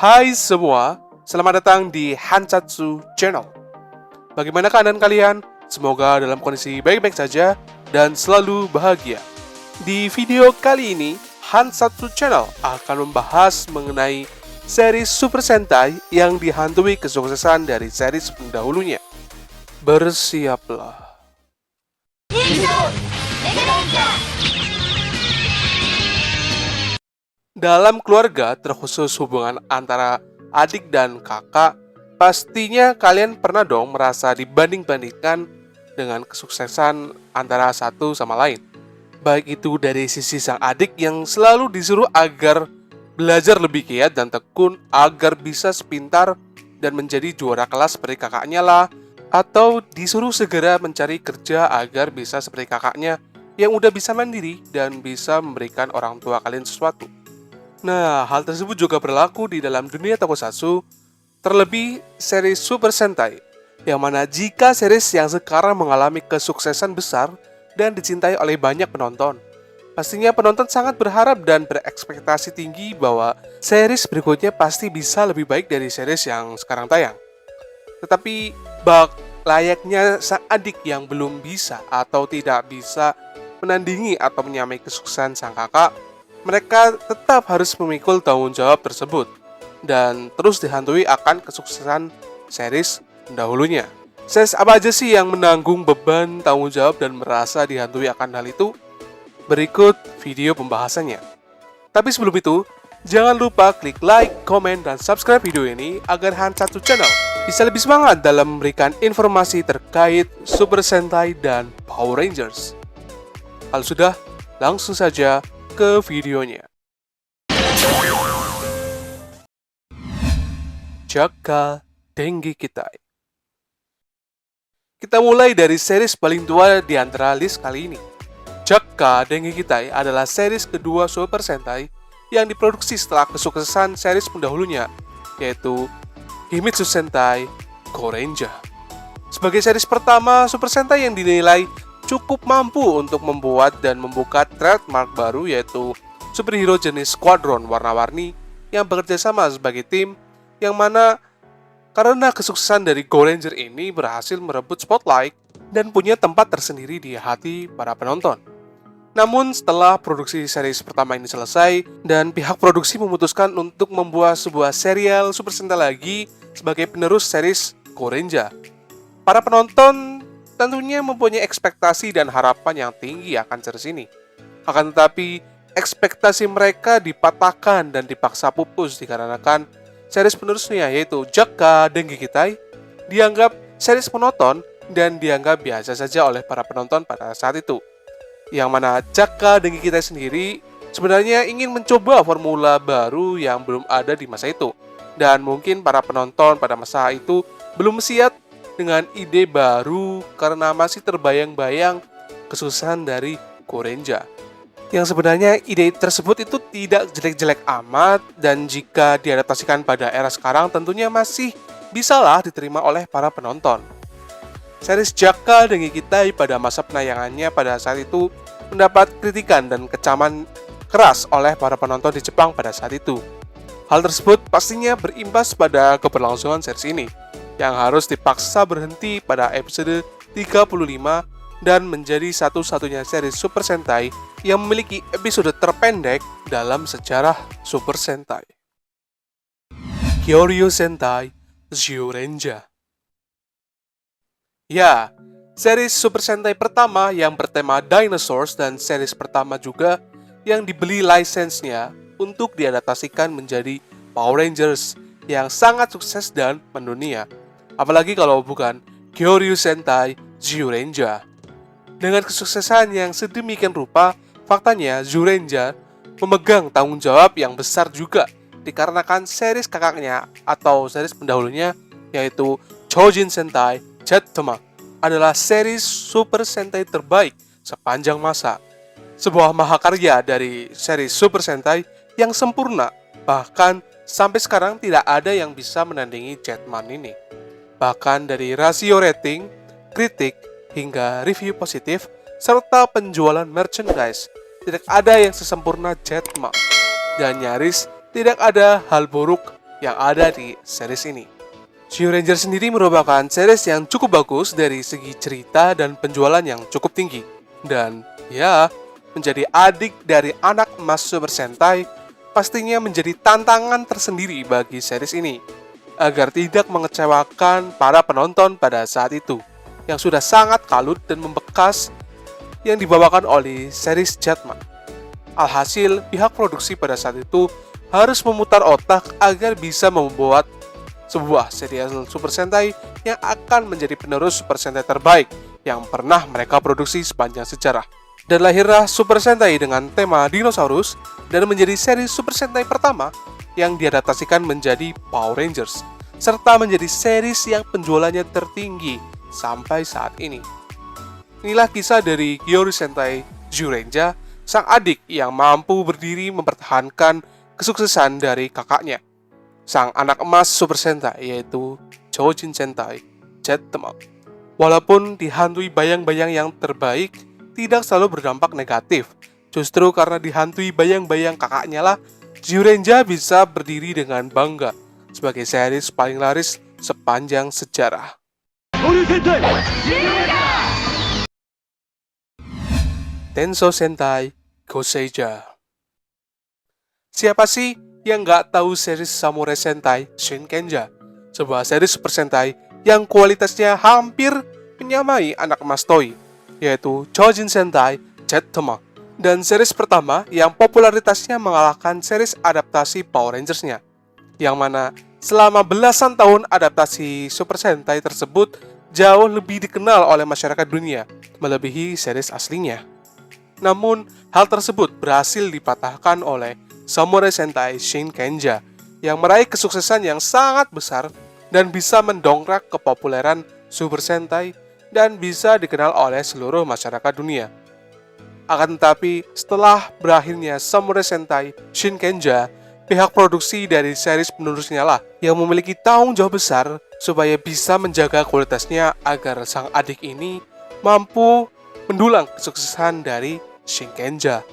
Hai semua, selamat datang di Hansatsu Channel. Bagaimana keadaan kalian? Semoga dalam kondisi baik-baik saja dan selalu bahagia. Di video kali ini, Hansatsu Channel akan membahas mengenai series Super Sentai yang dihantui kesuksesan dari series pendahulunya. Bersiaplah. Dalam keluarga, terkhusus hubungan antara adik dan kakak, pastinya kalian pernah dong merasa dibanding-bandingkan dengan kesuksesan antara satu sama lain. Baik itu dari sisi sang adik yang selalu disuruh agar belajar lebih giat dan tekun agar bisa sepintar dan menjadi juara kelas seperti kakaknya lah, atau disuruh segera mencari kerja agar bisa seperti kakaknya yang udah bisa mandiri dan bisa memberikan orang tua kalian sesuatu. Nah, hal tersebut juga berlaku di dalam dunia tokusatsu, terlebih series Super Sentai, yang mana jika series yang sekarang mengalami kesuksesan besar dan dicintai oleh banyak penonton, pastinya penonton sangat berharap dan berekspektasi tinggi bahwa series berikutnya pasti bisa lebih baik dari series yang sekarang tayang. Tetapi, layaknya sang adik yang belum bisa atau tidak bisa menandingi atau menyamai kesuksesan sang kakak, mereka tetap harus memikul tanggung jawab tersebut dan terus dihantui akan kesuksesan series pendahulunya. Series apa aja sih yang menanggung beban tanggung jawab dan merasa dihantui akan hal itu? Berikut video pembahasannya. Tapi sebelum itu, jangan lupa klik like, komen, dan subscribe video ini agar Hansatsu Channel bisa lebih semangat dalam memberikan informasi terkait Super Sentai dan Power Rangers. Kalau sudah, langsung saja ke videonya. Jaka Dengi Kitai. Kita mulai dari series paling tua di antara list kali ini. Jaka Dengi Kitai adalah series kedua Super Sentai yang diproduksi setelah kesuksesan series pendahulunya, yaitu Himitsu Sentai Gorenja. Sebagai series pertama Super Sentai yang dinilai cukup mampu untuk membuat dan membuka trademark baru, yaitu superhero jenis Squadron warna-warni yang bekerja sama sebagai tim, yang mana karena kesuksesan dari Go Ranger ini berhasil merebut spotlight dan punya tempat tersendiri di hati para penonton. Namun setelah produksi series pertama ini selesai dan pihak produksi memutuskan untuk membuat sebuah serial Super Sentai lagi sebagai penerus series Go Ranger, para penonton tentunya mempunyai ekspektasi dan harapan yang tinggi akan series ini. Akan tetapi, ekspektasi mereka dipatahkan dan dipaksa pupus dikarenakan series penerusnya, yaitu Jaka Dengi Kitai, dianggap series monoton dan dianggap biasa saja oleh para penonton pada saat itu. Yang mana Jaka Dengi Kitai sendiri sebenarnya ingin mencoba formula baru yang belum ada di masa itu. Dan mungkin para penonton pada masa itu belum siap dengan ide baru karena masih terbayang-bayang kesuksesan dari Go Ranger. Yang sebenarnya ide tersebut itu tidak jelek-jelek amat, dan jika diadaptasikan pada era sekarang tentunya masih bisalah diterima oleh para penonton. Series Jaka Dengi Kitai pada masa penayangannya pada saat itu mendapat kritikan dan kecaman keras oleh para penonton di Jepang pada saat itu. Hal tersebut pastinya berimbas pada keberlangsungan series ini, yang harus dipaksa berhenti pada episode 35 dan menjadi satu-satunya series Super Sentai yang memiliki episode terpendek dalam sejarah Super Sentai. Kyoryu Sentai Zyurenja. Ya, series Super Sentai pertama yang bertema dinosaurs dan series pertama juga yang dibeli lisensinya untuk diadaptasikan menjadi Power Rangers yang sangat sukses dan mendunia. Apalagi kalau bukan Kyoryu Sentai Zyurenja. Dengan kesuksesan yang sedemikian rupa, faktanya Zyurenja memegang tanggung jawab yang besar juga dikarenakan series kakaknya atau series pendahulunya, yaitu Chojin Sentai Jetoma, adalah series Super Sentai terbaik sepanjang masa. Sebuah mahakarya dari series Super Sentai yang sempurna, bahkan sampai sekarang tidak ada yang bisa menandingi Jetman ini. Bahkan dari rasio rating, kritik, hingga review positif, serta penjualan merchandise, tidak ada yang sesempurna Jetman. Dan nyaris tidak ada hal buruk yang ada di series ini. Zyuranger sendiri merupakan series yang cukup bagus dari segi cerita dan penjualan yang cukup tinggi. Dan ya, menjadi adik dari anak emas Super Sentai pastinya menjadi tantangan tersendiri bagi series ini agar tidak mengecewakan para penonton pada saat itu yang sudah sangat kalut dan membekas yang dibawakan oleh series Jetman. Alhasil, pihak produksi pada saat itu harus memutar otak agar bisa membuat sebuah serial Super Sentai yang akan menjadi penerus Super Sentai terbaik yang pernah mereka produksi sepanjang sejarah. Dan lahirlah Super Sentai dengan tema dinosaurus dan menjadi seri Super Sentai pertama yang diadaptasikan menjadi Power Rangers, serta menjadi series yang penjualannya tertinggi sampai saat ini. Inilah kisah dari Gyoru Sentai Zyuranger, sang adik yang mampu berdiri mempertahankan kesuksesan dari kakaknya, sang anak emas Super Sentai yaitu Chojin Sentai Jetman. Walaupun dihantui bayang-bayang yang terbaik, tidak selalu berdampak negatif. Justru karena dihantui bayang-bayang kakaknya lah, Zyuranger bisa berdiri dengan bangga sebagai series paling laris sepanjang sejarah. Tensou Sentai Goseija. Siapa sih yang nggak tahu series Samurai Sentai Shinkenja? Sebuah series Super Sentai yang kualitasnya hampir menyamai anak emas Toei, yaitu Chojin Sentai Jetman, dan series pertama yang popularitasnya mengalahkan series adaptasi Power Rangers-nya, yang mana selama belasan tahun adaptasi Super Sentai tersebut jauh lebih dikenal oleh masyarakat dunia, melebihi series aslinya. Namun, hal tersebut berhasil dipatahkan oleh Samurai Sentai Shinkenja yang meraih kesuksesan yang sangat besar dan bisa mendongkrak kepopuleran Super Sentai dan bisa dikenal oleh seluruh masyarakat dunia. Akan tetapi, setelah berakhirnya Samurai Sentai Shinkenja, pihak produksi dari series penerusnya lah yang memiliki tanggung jawab besar supaya bisa menjaga kualitasnya agar sang adik ini mampu mendulang kesuksesan dari Shinkenja.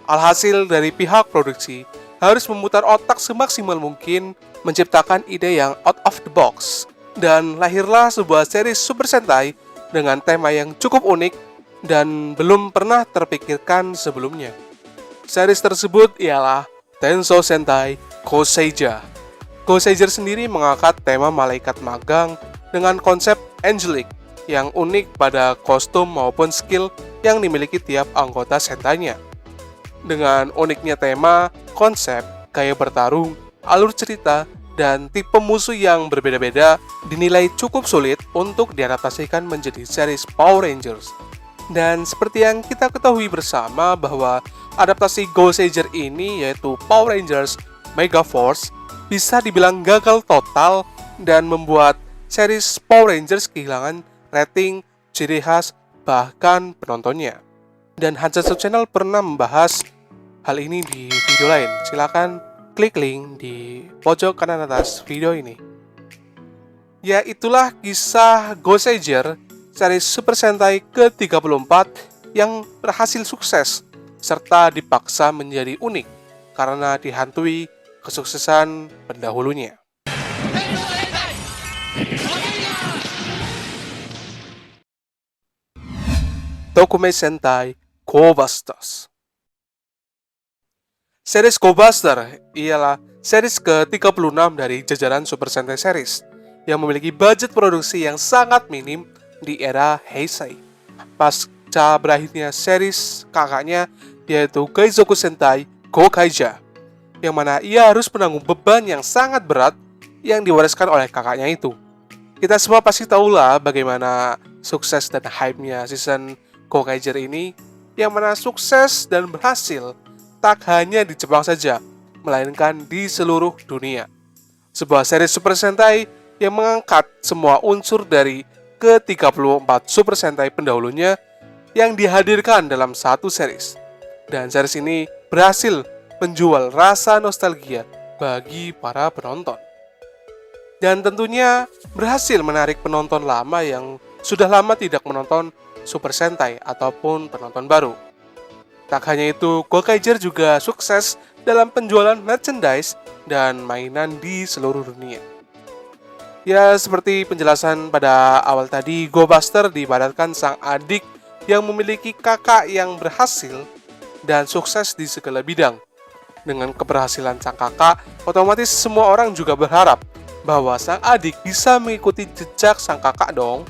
Alhasil dari pihak produksi harus memutar otak semaksimal mungkin menciptakan ide yang out of the box, dan lahirlah sebuah series Super Sentai dengan tema yang cukup unik dan belum pernah terpikirkan sebelumnya. Series tersebut ialah Tensou Sentai Goseija. Goseija sendiri mengangkat tema malaikat magang dengan konsep angelic yang unik pada kostum maupun skill yang dimiliki tiap anggota Sentai-nya. Dengan uniknya tema, konsep, gaya bertarung, alur cerita, dan tipe musuh yang berbeda-beda dinilai cukup sulit untuk diadaptasikan menjadi series Power Rangers. Dan seperti yang kita ketahui bersama bahwa adaptasi Goseija ini yaitu Power Rangers Mega Force bisa dibilang gagal total dan membuat series Power Rangers kehilangan rating, ciri khas, bahkan penontonnya. Dan Hansetsu Channel pernah membahas hal ini di video lain. Silakan klik link di pojok kanan atas video ini. Ya, itulah kisah Goseija, series Super Sentai ke-34 yang berhasil sukses serta dipaksa menjadi unik karena dihantui kesuksesan pendahulunya. Tokumei Sentai Go Busters. Series Go Buster ialah series ke-36 dari jajaran Super Sentai series yang memiliki budget produksi yang sangat minim di era Heisei. Pasca berakhirnya series kakaknya yaitu Keizoku Sentai Gokaija, yang mana ia harus menanggung beban yang sangat berat yang diwariskan oleh kakaknya itu. Kita semua pasti tahulah bagaimana sukses dan hype-nya season Gokaija ini, yang mana sukses dan berhasil tak hanya di Jepang saja, melainkan di seluruh dunia. Sebuah series Super Sentai yang mengangkat semua unsur dari ke-34 Super Sentai pendahulunya yang dihadirkan dalam satu series. Dan series ini berhasil menjual rasa nostalgia bagi para penonton. Dan tentunya berhasil menarik penonton lama yang sudah lama tidak menonton Super Sentai ataupun penonton baru. Tak hanya itu, Gokaija juga sukses dalam penjualan merchandise dan mainan di seluruh dunia. Ya, seperti penjelasan pada awal tadi, Go Buster diibaratkan sang adik yang memiliki kakak yang berhasil dan sukses di segala bidang. Dengan keberhasilan sang kakak, otomatis semua orang juga berharap bahwa sang adik bisa mengikuti jejak sang kakak dong.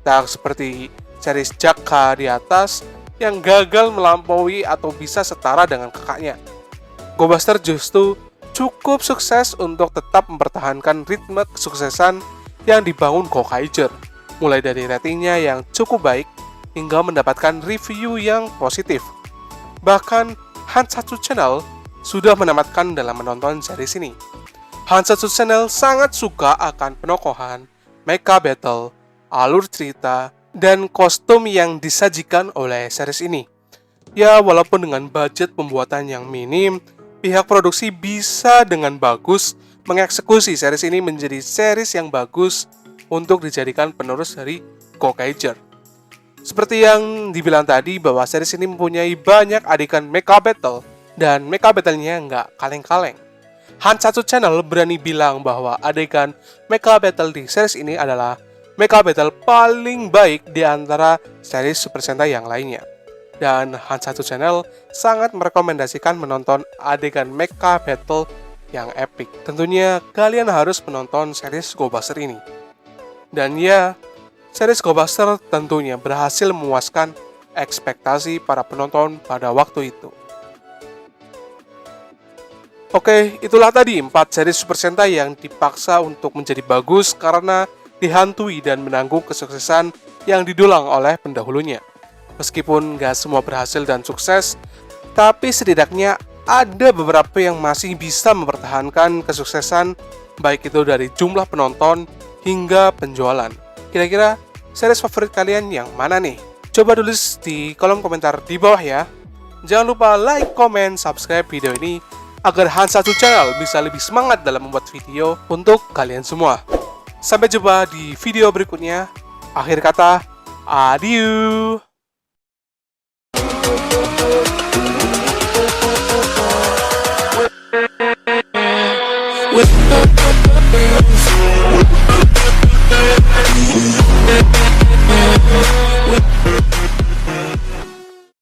Tak seperti series Jaka di atas yang gagal melampaui atau bisa setara dengan kakaknya. Go Buster justru cukup sukses untuk tetap mempertahankan ritme kesuksesan yang dibangun Gokaiger, mulai dari ratingnya yang cukup baik hingga mendapatkan review yang positif. Bahkan Hansatsu Channel sudah menamatkan dalam menonton series ini. Hansatsu Channel sangat suka akan penokohan, mecha battle, alur cerita, dan kostum yang disajikan oleh series ini. Ya, walaupun dengan budget pembuatan yang minim, pihak produksi bisa dengan bagus mengeksekusi series ini menjadi series yang bagus untuk dijadikan penerus dari Gokaiger. Seperti yang dibilang tadi bahwa series ini mempunyai banyak adegan mecha battle dan mecha battle-nya nggak kaleng-kaleng. Hansatsu Channel berani bilang bahwa adegan mecha battle di series ini adalah mecha battle paling baik di antara series Super Sentai yang lainnya. Dan Hansatsu Channel sangat merekomendasikan menonton adegan mecha battle yang epic. Tentunya kalian harus menonton series Go Buster ini. Dan ya, series Go Buster tentunya berhasil memuaskan ekspektasi para penonton pada waktu itu. Oke, itulah tadi 4 series Super Sentai yang dipaksa untuk menjadi bagus karena dihantui dan menanggung kesuksesan yang didulang oleh pendahulunya. Meskipun gak semua berhasil dan sukses, tapi setidaknya ada beberapa yang masih bisa mempertahankan kesuksesan, baik itu dari jumlah penonton hingga penjualan. Kira-kira series favorit kalian yang mana nih? Coba tulis di kolom komentar di bawah ya. Jangan lupa like, comment, subscribe video ini agar Hansatsu Channel bisa lebih semangat dalam membuat video untuk kalian semua. Sampai jumpa di video berikutnya. Akhir kata, adieu.